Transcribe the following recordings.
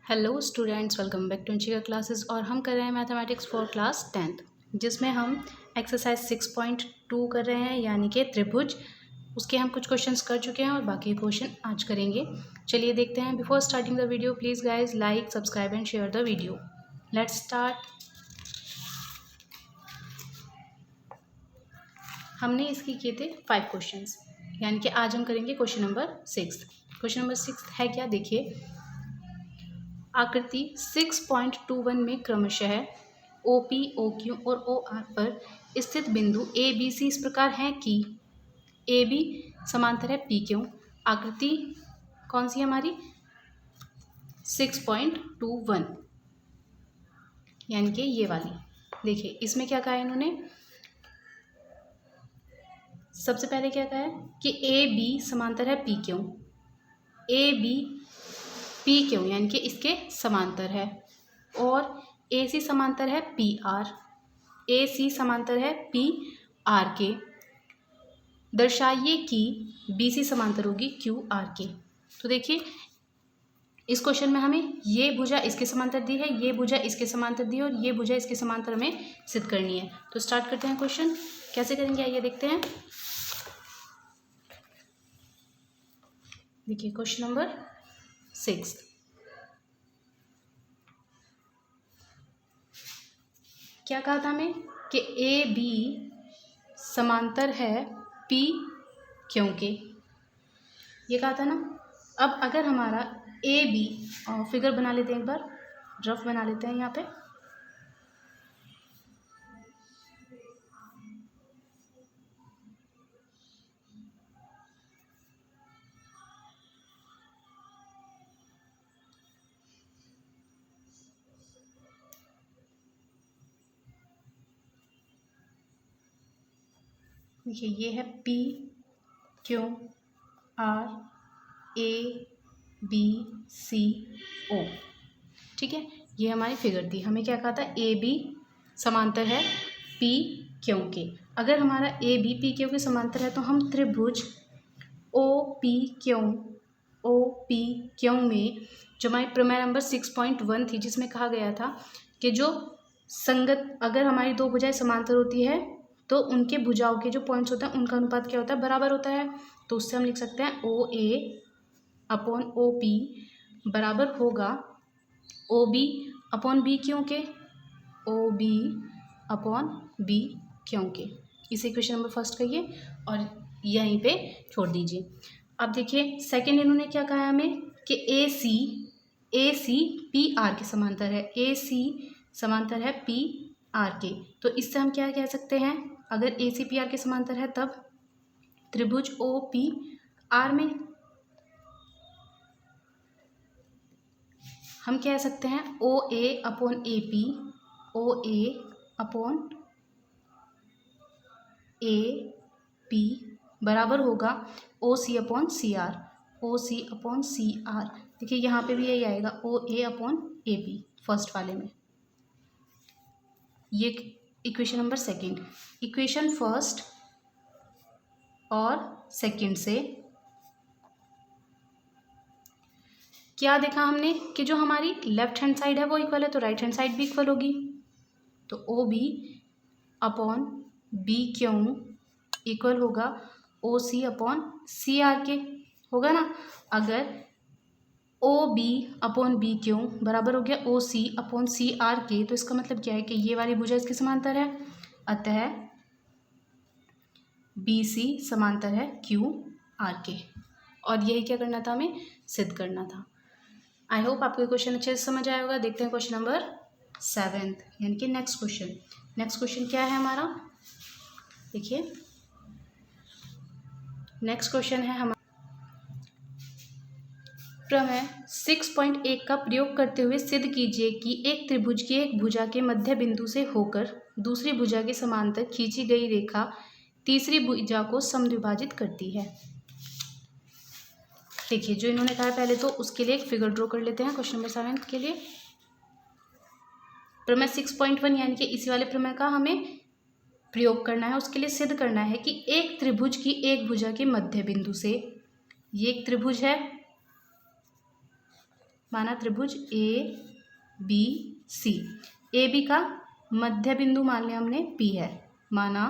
Hello students, welcome back to Anshika classes. और हम कर रहे हैं मैथमेटिक्स फॉर क्लास 10th, जिसमें हम एक्सरसाइज 6.2 कर रहे हैं, यानी कि त्रिभुज। उसके हम कुछ क्वेश्चंस कर चुके हैं और बाकी क्वेश्चन आज करेंगे। चलिए देखते हैं। Before starting the video please guys like, subscribe and share the video. Let's start. हमने इसकी किए थे 5 क्वेश्चंस, यानी कि आज हम करेंगे क्वेश्चन नंबर 6। क्वेश्चन नंबर 6 है क्या, देखिए। आकृति 6.21 में क्रमशः OP, OQ और OR पर स्थित बिंदु ABC इस प्रकार है कि AB समांतर है PQ। आकृति कौन सी है हमारी? 6.21, यानी कि ये वाली। देखिए इसमें क्या कहा है इन्होंने। सबसे पहले क्या कहा है कि AB समांतर है PQ। AB PQ यानी कि इसके समांतर है, और AC समांतर है PR। AC समांतर है PR के। दर्शाइए कि BC समांतर होगी QR के। तो देखिए इस क्वेश्चन में हमें ये भुजा इसके समांतर दी है, ये भुजा इसके समांतर दी है, और ये भुजा इसके समांतर हमें सिद्ध करनी है। तो स्टार्ट करते हैं क्वेश्चन। कैसे करेंगे आइए देखते हैं। देखिए क्वेश्चन नंबर 6। क्या कहा था हमें कि AB समांतर है PQ के, ये कहा था ना। अब अगर हमारा AB, फिगर बना लेते हैं, एक बार रफ बना लेते हैं यहाँ पे। देखिए ये है PQRABCO, ठीक है। ये हमारी फिगर थी। हमें क्या कहा था, AB समांतर है PQ के। अगर हमारा AB PQ के समांतर है तो हम त्रिभुज OPQ में, जो हमारी प्रमेय नंबर 6.1 थी, जिसमें कहा गया था कि जो संगत, अगर हमारी दो भुजाएं समांतर होती है तो उनके भुजाओं के जो पॉइंट्स होते हैं उनका अनुपात क्या होता है, बराबर होता है। तो उससे हम लिख सकते हैं OA अपॉन OP बराबर होगा OB अपॉन BQ के, OB अपॉन BQ के। इसे क्वेश्चन नंबर फर्स्ट कहिए और यहीं पे छोड़ दीजिए। अब देखिए सेकंड, इन्होंने क्या कहा हमें कि AC PR के समांतर है। AC समांतर है PR के। तो इससे हम क्या कह सकते हैं, अगर AC PR के समांतर है तब त्रिभुज OPR में हम कह सकते हैं OA upon AP, OA upon AP बराबर होगा OC upon CR, OC upon CR। देखिए यहाँ पे भी यही आएगा OA अपॉन AP फर्स्ट वाले में। ये equation number second. Equation first और सेकंड से क्या देखा हमने कि जो हमारी लेफ्ट हैंड साइड है वो इक्वल है, तो राइट हैंड साइड भी इक्वल होगी। तो OB अपॉन BQ इक्वल होगा OC अपॉन CR के, होगा ना। अगर OB अपॉन BQ बराबर हो गया OC अपॉन CR के, तो इसका मतलब क्या है कि ये वाली भुजा इसके समांतर है, अतः BC समांतर है QR के। और यही क्या करना था, हमें सिद्ध करना था। आई होप आपको ये क्वेश्चन अच्छे से समझ आया होगा। देखते हैं क्वेश्चन नंबर 7, यानी कि नेक्स्ट क्वेश्चन। नेक्स्ट क्वेश्चन क्या है हमारा, देखिए नेक्स्ट क्वेश्चन है हमारा प्रमेय 6.1 का प्रयोग करते हुए सिद्ध कीजिए कि एक त्रिभुज की एक भुजा के मध्य बिंदु से होकर दूसरी भुजा के समांतर खींची गई रेखा तीसरी भुजा को समद्विभाजित करती है। देखिए जो इन्होंने कहा है, पहले तो उसके लिए एक फिगर ड्रॉ कर लेते हैं क्वेश्चन नंबर 7 के लिए। प्रमेय 6.1 यानी कि इसी वाले प्रमेय का हमें प्रयोग करना है। उसके लिए सिद्ध करना है कि एक त्रिभुज की एक भुजा के मध्य बिंदु से, ये एक त्रिभुज है, माना त्रिभुज ए बी सी। ए बी का मध्य बिंदु मान लिया हमने पी है, माना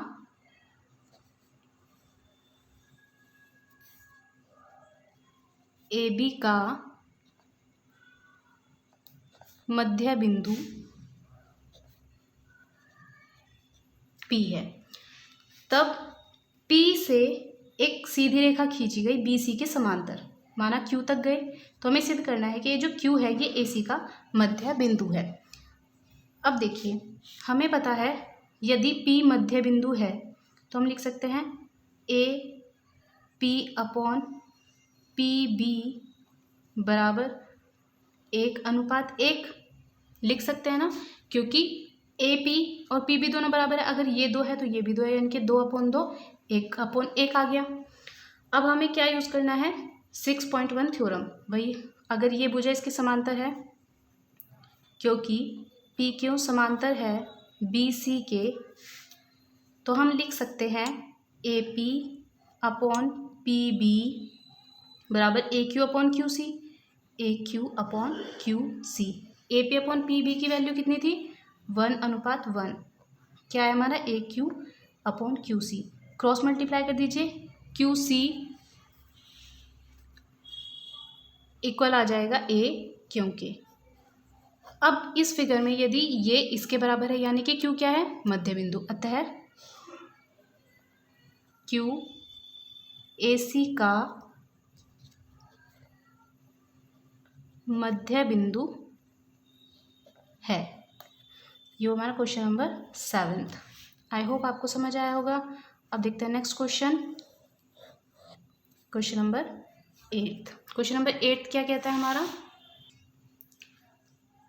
ए बी का मध्य बिंदु पी है। तब पी से एक सीधी रेखा खींची गई बी सी के समांतर, माना क्यू तक गए। तो हमें सिद्ध करना है कि ये जो क्यू है ये ए सी का मध्य बिंदु है। अब देखिए, हमें पता है यदि पी मध्य बिंदु है तो हम लिख सकते हैं A P upon P B बराबर 1:1 लिख सकते हैं ना, क्योंकि ए पी और पी बी दोनों बराबर है। अगर ये 2 है तो ये भी 2 है, यानी कि 2/2 1/1 आ गया। अब हमें क्या यूज़ करना है, 6.1 थ्योरम। वही, अगर ये भुजा इसके समांतर है, क्योंकि पी क्यू समांतर है बी सी के, तो हम लिख सकते हैं A P upon P B बराबर A Q upon Q C, A Q upon Q C. A P upon P B की वैल्यू कितनी थी, 1:1। क्या है हमारा, A Q upon Q C. Cross multiply कर दीजिए, क्यू सी इक्वल आ जाएगा ए क्यू के। अब इस फिगर में यदि ये इसके बराबर है, यानी कि क्यू क्या है, मध्य बिंदु, अतः क्यू ए सी का मध्य बिंदु है। ये हमारा क्वेश्चन नंबर 7। आई होप आपको समझ आया होगा। अब देखते हैं next question, question number 8। Question number 8 क्या कहता है हमारा,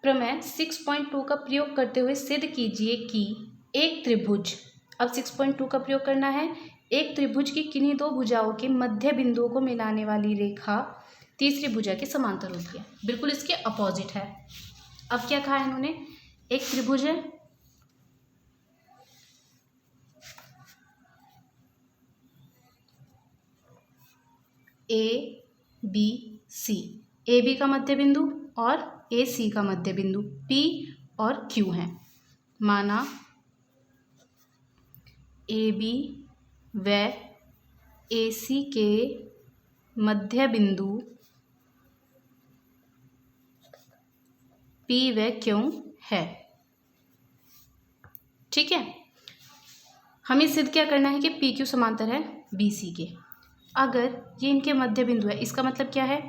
प्रमेय 6.2 का प्रयोग करते हुए सिद्ध कीजिए कि एक त्रिभुज, अब 6.2 का प्रयोग करना है, एक त्रिभुज की किन्हीं दो भुजाओं के मध्य बिंदुओं को मिलाने वाली रेखा तीसरी भुजा के समांतर होती है। बिल्कुल इसके अपोजिट है। अब क्या कहा है इन्होंने, एक त्रिभुज है, ए बी सी, ए बी का मध्य बिंदु और ए सी का मध्य बिंदु पी और क्यू है। माना ए बी व ए सी के मध्य बिंदु पी व क्यू है। ठीक है, हमें सिद्ध क्या करना है कि पी क्यू समांतर है बी सी के। अगर ये इनके मध्य बिंदु है, इसका मतलब क्या है,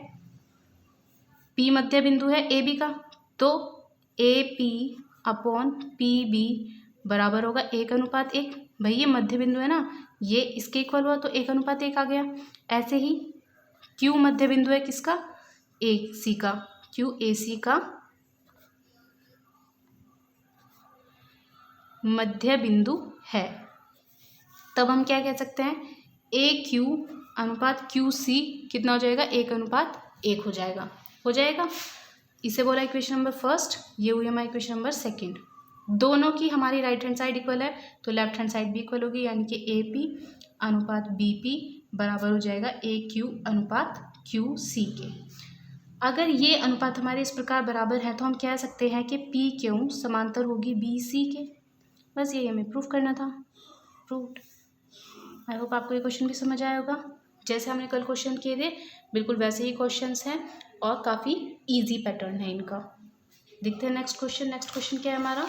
पी मध्य बिंदु है ए बी का, तो A P upon P B बराबर होगा 1:1। भाई ये मध्य बिंदु है ना, ये इसके इक्वल हुआ तो 1:1 आ गया। ऐसे ही क्यू मध्य बिंदु है किसका, ए सी का, क्यू ए सी का मध्य बिंदु है। तब हम क्या कह सकते हैं, ए क्यू अनुपात क्यू सी कितना हो जाएगा, 1:1 हो जाएगा, हो जाएगा। इसे बोला इक्वेशन नंबर 1, ये हुई हमारी इक्वेशन नंबर 2। दोनों की हमारी राइट हैंड साइड इक्वल है तो लेफ्ट हैंड साइड भी इक्वल होगी, यानी कि ए पी अनुपात बी पी बराबर हो जाएगा ए क्यू अनुपात क्यू सी के। अगर ये अनुपात हमारे इस प्रकार बराबर है तो हम कह सकते हैं कि पी क्यू समांतर होगी बी सी के। बस यही हमें प्रूफ करना था, प्रूव्ड। आई होप आपको ये क्वेश्चन भी समझ आया होगा। जैसे हमने कल क्वेश्चन किए थे बिल्कुल वैसे ही क्वेश्चंस हैं और काफ़ी इजी पैटर्न है इनका। देखते हैं नेक्स्ट क्वेश्चन। नेक्स्ट क्वेश्चन क्या है हमारा,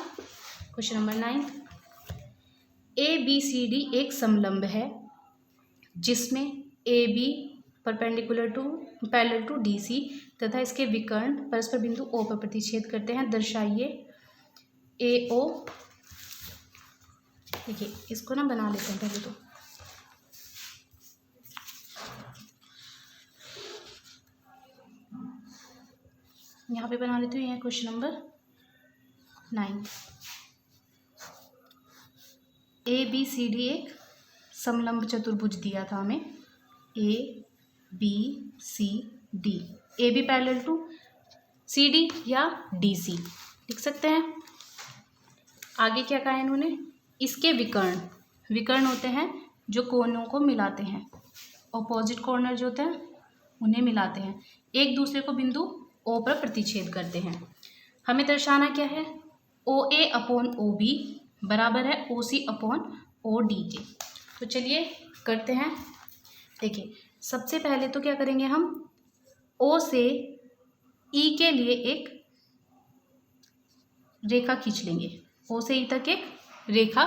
question number 9। A B C D एक समलंब है जिसमें A B parallel to D C तथा इसके विकर्ण परस्पर बिंदु ओ पर प्रतिच्छेद करते हैं। दर्शाइए ए ओ। देखिए इसको ना बना लेते हैं पहले तो। यहाँ पे बना लेते हैं, यह question number 9। A B C D एक समलंब चतुर्भुज दिया था हमें, A B C D, A B parallel to C D या डी सी लिख सकते हैं। आगे क्या कहा है इन्होंने, इसके विकर्ण होते हैं जो कोनों को मिलाते हैं, ऑपोजिट कॉर्नर जो होते हैं उन्हें मिलाते हैं, एक दूसरे को बिंदु ओ पर प्रतिच्छेद करते हैं। हमें दर्शाना क्या है, ओ ए अपॉन ओ बी बराबर है ओ सी अपॉन ओ डी के। तो चलिए करते हैं। देखिए सबसे पहले तो क्या करेंगे, हम ओ से ई के लिए एक रेखा खींच लेंगे। ओ से ई तक एक रेखा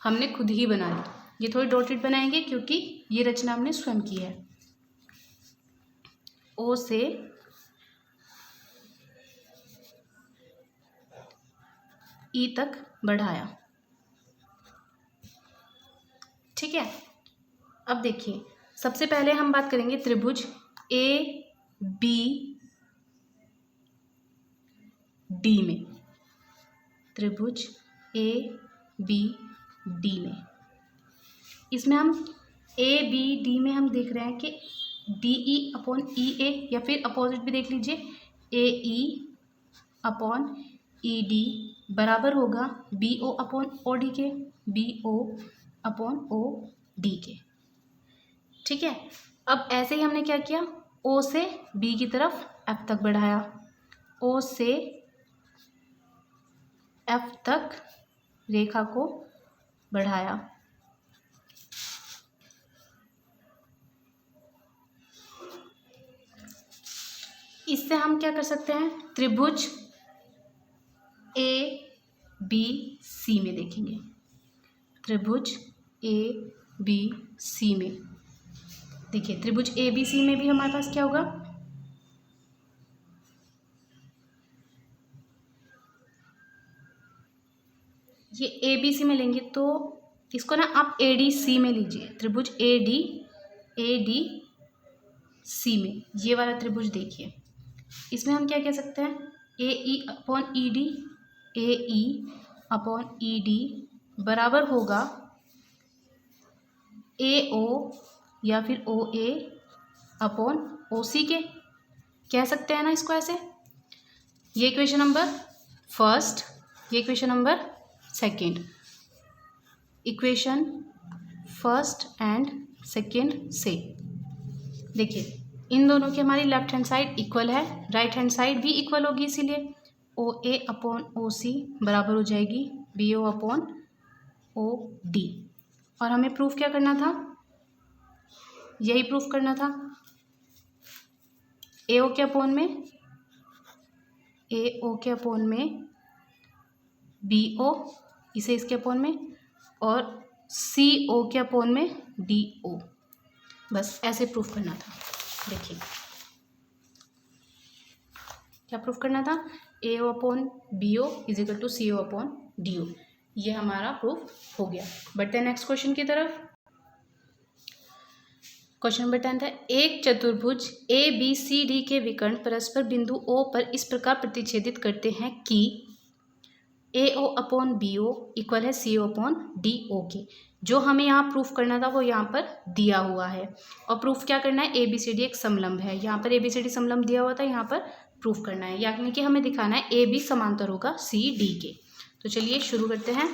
हमने खुद ही बना ली। ये थोड़ी डॉटेड बनाएंगे क्योंकि ये रचना हमने स्वयं की है। ओ से ई तक बढ़ाया, ठीक है। अब देखिए सबसे पहले हम बात करेंगे त्रिभुज ए बी डी में। त्रिभुज ए बी डी में, इसमें हम ए बी डी में हम देख रहे हैं कि डी ई अपॉन ई ए, या फिर अपोजिट भी देख लीजिए, ए ई अपॉन ई डी बराबर होगा B O upon O D के, B O upon O D के, ठीक है। अब ऐसे ही हमने क्या किया, ओ से बी की तरफ एफ तक बढ़ाया, ओ से एफ तक रेखा को बढ़ाया। इससे हम क्या कर सकते हैं, त्रिभुज ए बी सी में देखेंगे। त्रिभुज ए बी सी में देखिए, त्रिभुज ए बी सी में भी हमारे पास क्या होगा, ये ए बी सी में लेंगे तो इसको ना आप ए डी सी में लीजिए। त्रिभुज ए डी सी में ये वाला त्रिभुज देखिए, इसमें हम क्या कह सकते हैं, A E upon E D, A E upon E D बराबर होगा ए ओ या फिर ओ ए अपॉन ओ सी के, कह सकते हैं ना इसको ऐसे। ये इक्वेशन नंबर फर्स्ट, ये equation number second, equation first and second से देखिए इन दोनों की हमारी लेफ्ट हैंड साइड इक्वल है, राइट हैंड साइड भी इक्वल होगी, इसीलिए ओ ए अपॉन ओ सी बराबर हो जाएगी B O upon O D. और हमें प्रूफ क्या करना था, यही प्रूफ करना था, ए ओ के अपॉन में, ए ओ के अपॉन में बी ओ, इसे इसके अपॉन में, और सी ओ के अपॉन में डी ओ, बस ऐसे प्रूफ करना था। देखिए क्या प्रूफ करना था, A O upon B O is equal to C O upon D O, ये हमारा प्रूफ हो गया। बढ़ते हैं नेक्स्ट क्वेश्चन की तरफ। क्वेश्चन नंबर 10 है, एक चतुर्भुज ए बी सी डी के विकर्ण परस्पर बिंदु ओ पर इस प्रकार प्रतिच्छेदित करते हैं कि A O upon B O equal है सी ओ अपॉन डी ओ के। जो हमें यहाँ प्रूफ करना था वो यहाँ पर दिया हुआ है, और प्रूफ क्या करना है, ए बी सी डी एक समलंब है, यहाँ पर ए बी सी डी समलंब दिया हुआ था, यहाँ पर प्रूफ करना है, यानी कि हमें दिखाना है ए बी समांतर होगा सी डी के। तो चलिए शुरू करते हैं।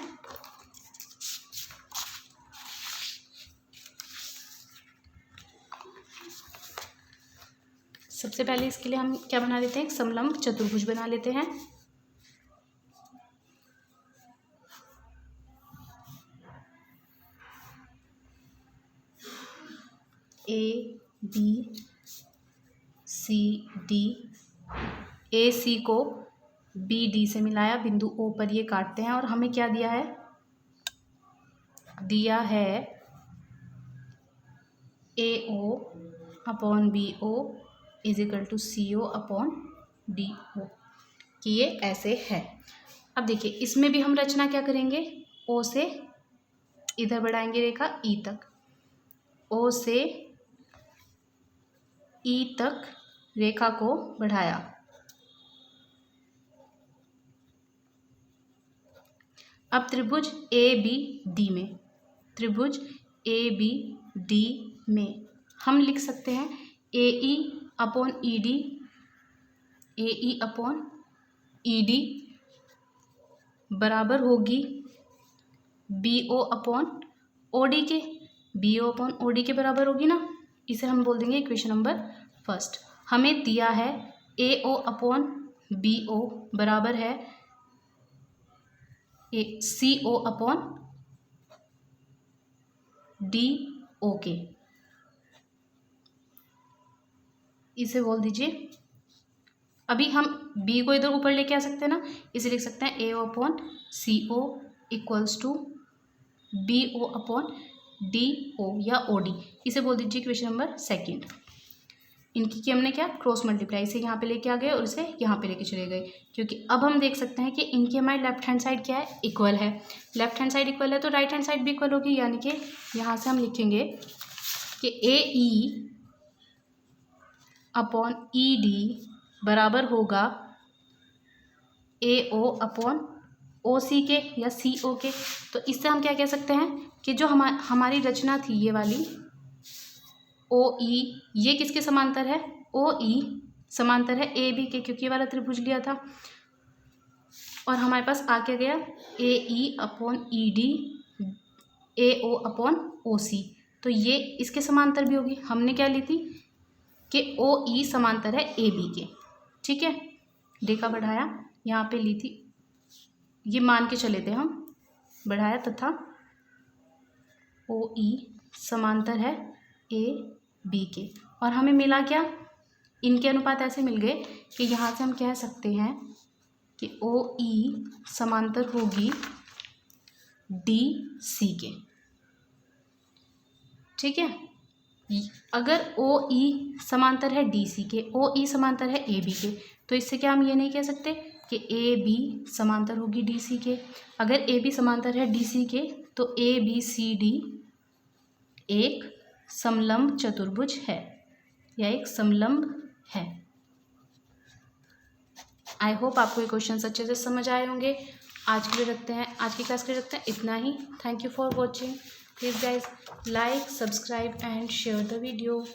सबसे पहले इसके लिए हम क्या बना लेते हैं, एक समलंब चतुर्भुज बना लेते हैं। ए बी सी डी, ए सी को बी डी से मिलाया, बिंदु ओ पर ये काटते हैं, और हमें क्या दिया है, दिया है A O upon B O is equal to C O upon D O, कि ये ऐसे है। अब देखिए इसमें भी हम रचना क्या करेंगे, ओ से इधर बढ़ाएंगे रेखा ई तक, ओ से ई तक रेखा को बढ़ाया। अब त्रिभुज ए बी डी में, त्रिभुज ए बी डी में हम लिख सकते हैं A E upon E D, A E upon E D बराबर होगी B O upon O D के, B O upon O D के बराबर होगी ना, इसे हम बोल देंगे इक्वेशन नंबर फर्स्ट। हमें दिया है AO अपॉन BO बराबर है CO अपॉन DO के। इसे बोल दीजिए। अभी हम B को इधर ऊपर लेके आ सकते हैं ना, इसे लिख सकते हैं AO upon CO equals to BO upon DO या OD। इसे बोल दीजिए इक्वेशन नंबर सेकंड। इनकी हमने क्या क्रॉस मल्टीप्लाई, इसे यहाँ पे लेके आ गए और इसे यहाँ पे लेके चले गए, क्योंकि अब हम देख सकते हैं कि इनकी हमारी लेफ्ट हैंड साइड क्या है, इक्वल है। लेफ्ट हैंड साइड इक्वल है तो राइट हैंड साइड भी इक्वल होगी, यानी कि यहाँ से हम लिखेंगे कि AE अपॉन ED बराबर होगा AO अपॉन OC के या CO के। तो इससे हम क्या कह सकते हैं कि जो हमारी रचना थी ये वाली OE, ये किसके समांतर है, OE समांतर है AB के, क्योंकि ये वाला त्रिभुज लिया था। और हमारे पास आ क्या गया AE upon ED AO upon OC, तो ये इसके समांतर भी होगी। हमने क्या ली थी कि OE समांतर है AB के, ठीक है। देखा बढ़ाया यहाँ पे ली थी, ये मान के चले थे हम, बढ़ाया तथा OE समांतर है AB के। और हमें मिला क्या, इनके अनुपात ऐसे मिल गए कि यहाँ से हम कह सकते हैं कि OE समांतर होगी DC के, ठीक है। अगर OE समांतर है DC के, OE समांतर है AB के, तो इससे क्या हम ये नहीं कह सकते कि AB समांतर होगी DC के। अगर AB समांतर है DC के तो ABCD एक समलंब चतुर्भुज है या एक समलंब है। आई होप आपको ये क्वेश्चन अच्छे से समझ आए होंगे। आज के लिए रखते हैं, आज की क्लास के लिए रखते हैं इतना ही। Thank you for watching. Please guys like, subscribe and share the video.